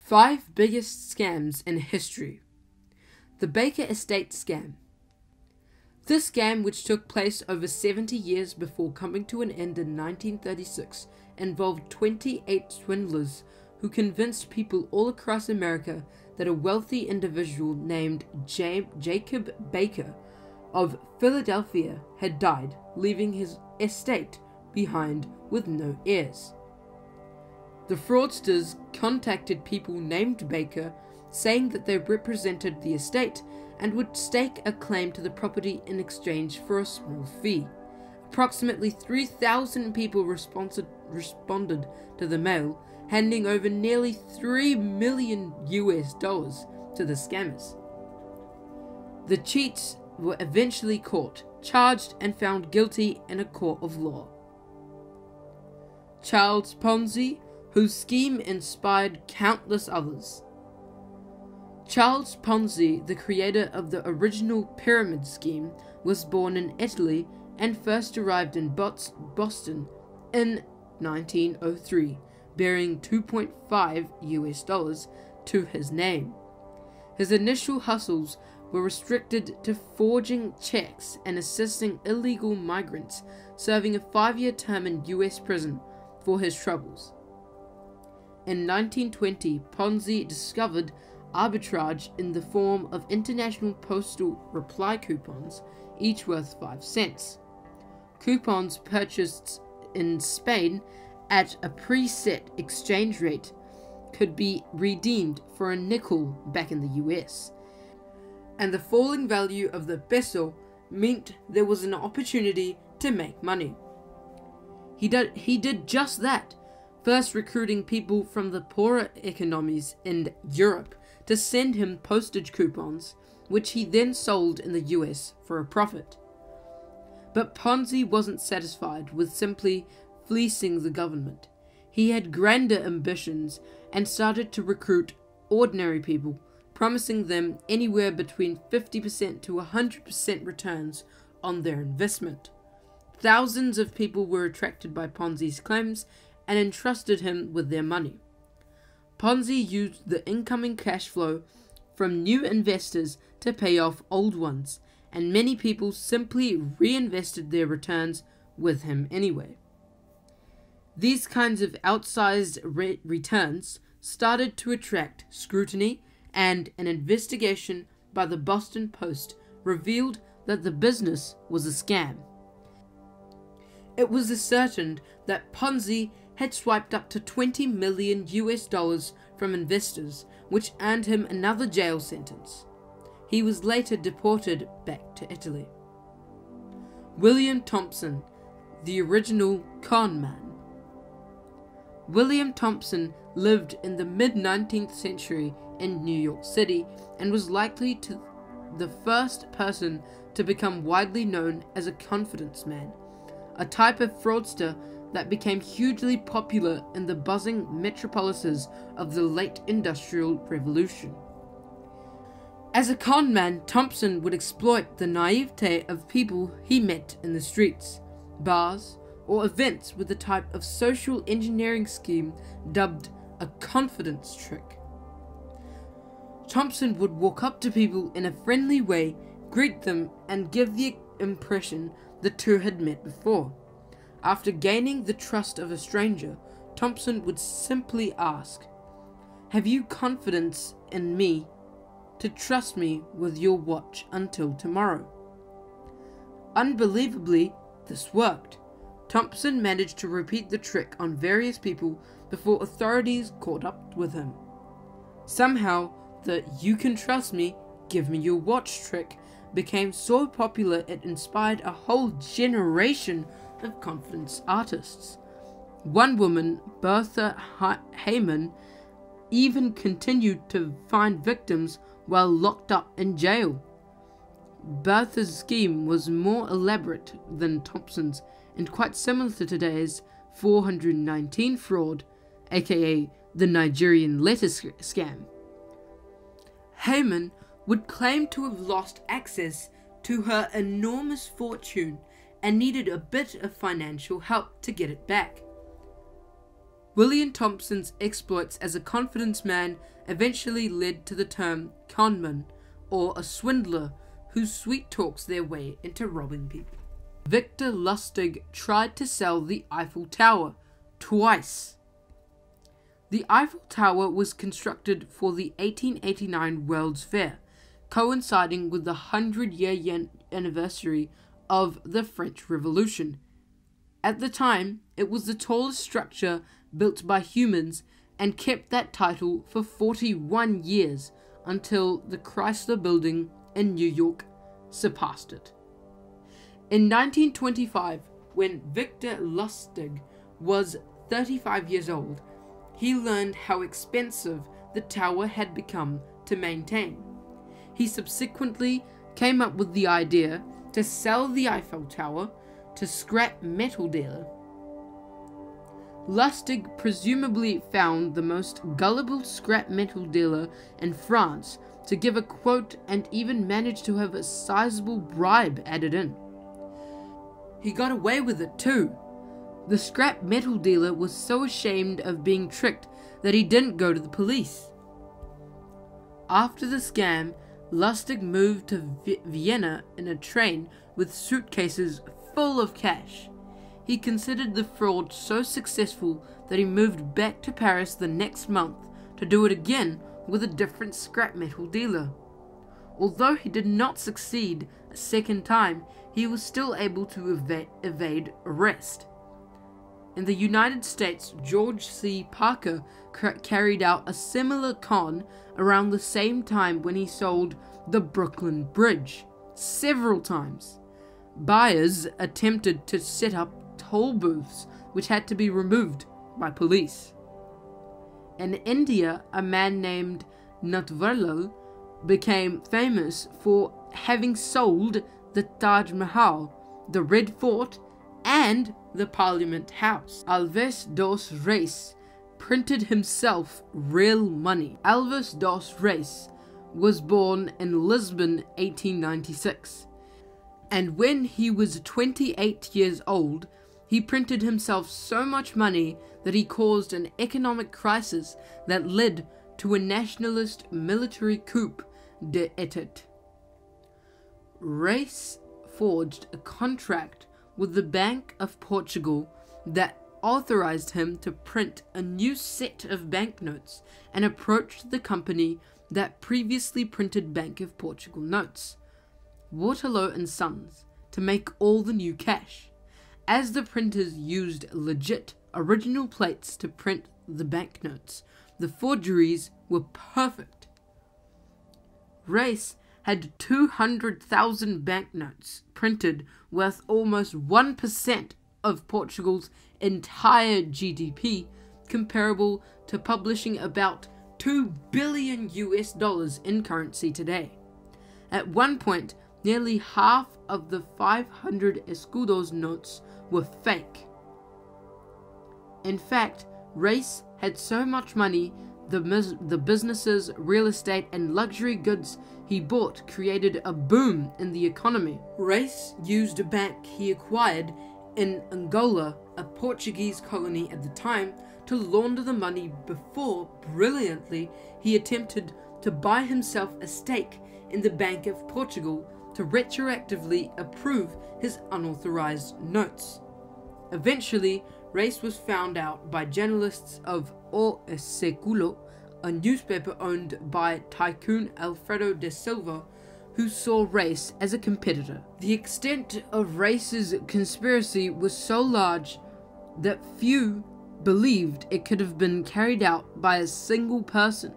5 biggest scams in history. The Baker Estate Scam. This scam, which took place over 70 years before coming to an end in 1936, involved 28 swindlers who convinced people all across America that a wealthy individual named Jacob Baker of Philadelphia had died, leaving his estate behind with no heirs. The fraudsters contacted people named Baker, saying that they represented the estate and would stake a claim to the property in exchange for a small fee. Approximately 3,000 people responded to the mail, handing over nearly $3 million to the scammers. The cheats were eventually caught, charged, and found guilty in a court of law. Charles Ponzi, whose scheme inspired countless others. Charles Ponzi, the creator of the original pyramid scheme, was born in Italy and first arrived in Boston in 1903, bearing $2.5 to his name. His initial hustles were restricted to forging checks and assisting illegal migrants, serving a 5-year term in US prison for his troubles. In 1920, Ponzi discovered arbitrage in the form of international postal reply coupons, each worth 5 cents. Coupons purchased in Spain at a preset exchange rate could be redeemed for a nickel back in the US, and the falling value of the peso meant there was an opportunity to make money. He did just that, first recruiting people from the poorer economies in Europe to send him postage coupons, which he then sold in the US for a profit. But Ponzi wasn't satisfied with simply fleecing the government. He had grander ambitions and started to recruit ordinary people, promising them anywhere between 50% to 100% returns on their investment. Thousands of people were attracted by Ponzi's claims and entrusted him with their money. Ponzi used the incoming cash flow from new investors to pay off old ones, and many people simply reinvested their returns with him anyway. These kinds of outsized returns started to attract scrutiny, and an investigation by the Boston Post revealed that the business was a scam. It was ascertained that Ponzi had swiped up to $20 million from investors, which earned him another jail sentence. He was later deported back to Italy. William Thompson, the original con man. William Thompson lived in the mid-19th century in New York City and was likely to the first person to become widely known as a confidence man, a type of fraudster that became hugely popular in the buzzing metropolises of the late Industrial Revolution. As a con man, Thompson would exploit the naivete of people he met in the streets, bars, or events with a type of social engineering scheme dubbed a confidence trick. Thompson would walk up to people in a friendly way, greet them, and give the impression the two had met before. After gaining the trust of a stranger, Thompson would simply ask, "Have you confidence in me to trust me with your watch until tomorrow?" Unbelievably, this worked. Thompson managed to repeat the trick on various people before authorities caught up with him. Somehow, the "you can trust me, give me your watch" trick became so popular it inspired a whole generation of confidence artists. One woman, Bertha Hayman, even continued to find victims while locked up in jail. Bertha's scheme was more elaborate than Thompson's and quite similar to today's 419 fraud, aka the Nigerian letter scam. Hayman would claim to have lost access to her enormous fortune and needed a bit of financial help to get it back. William Thompson's exploits as a confidence man eventually led to the term conman, or a swindler who sweet talks their way into robbing people. Victor Lustig tried to sell the Eiffel Tower twice. The Eiffel Tower was constructed for the 1889 World's Fair, coinciding with the 100-year anniversary of the French Revolution. At the time, it was the tallest structure built by humans and kept that title for 41 years until the Chrysler Building in New York surpassed it. In 1925, when Victor Lustig was 35 years old, he learned how expensive the tower had become to maintain. He subsequently came up with the idea to sell the Eiffel Tower to scrap metal dealer. Lustig presumably found the most gullible scrap metal dealer in France to give a quote and even managed to have a sizable bribe added in. He got away with it too. The scrap metal dealer was so ashamed of being tricked that he didn't go to the police. After the scam, Lustig moved to Vienna in a train with suitcases full of cash. He considered the fraud so successful that he moved back to Paris the next month to do it again with a different scrap metal dealer. Although he did not succeed a second time, he was still able to evade arrest. In the United States, George C. Parker carried out a similar con around the same time when he sold the Brooklyn Bridge several times. Buyers attempted to set up toll booths which had to be removed by police. In India, a man named Natvarlal became famous for having sold the Taj Mahal, the Red Fort, and the Parliament House. Alves dos Reis printed himself real money. Alves dos Reis was born in Lisbon 1896, and when he was 28 years old, he printed himself so much money that he caused an economic crisis that led to a nationalist military coup d'etat. Reis forged a contract with the Bank of Portugal that authorized him to print a new set of banknotes and approached the company that previously printed Bank of Portugal notes, Waterloo and Sons, to make all the new cash. As the printers used legit original plates to print the banknotes, the forgeries were perfect. Reis had 200,000 banknotes printed worth almost 1% of Portugal's entire GDP, comparable to publishing about $2 billion in currency today. At one point, nearly half of the 500 escudos notes were fake. In fact, Reis had so much money, the businesses, real estate, and luxury goods he bought created a boom in the economy. Reis used a bank he acquired in Angola, a Portuguese colony at the time, to launder the money before, brilliantly, he attempted to buy himself a stake in the Bank of Portugal to retroactively approve his unauthorized notes. Eventually, Reis was found out by journalists of O Século, a newspaper owned by tycoon Alfredo de Silva, who saw Reis as a competitor. The extent of Reis's conspiracy was so large that few believed it could have been carried out by a single person.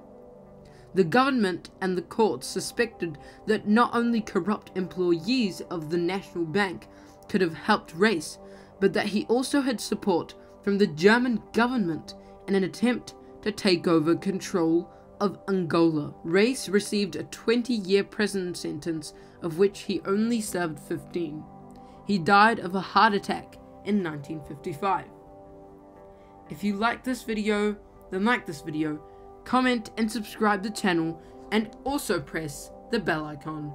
The government and the courts suspected that not only corrupt employees of the National Bank could have helped Reis, but that he also had support from the German government in an attempt to take over control of Angola. Reis received a 20-year prison sentence, of which he only served 15. He died of a heart attack in 1955. If you like this video, then like this video, comment and subscribe to the channel, and also press the bell icon.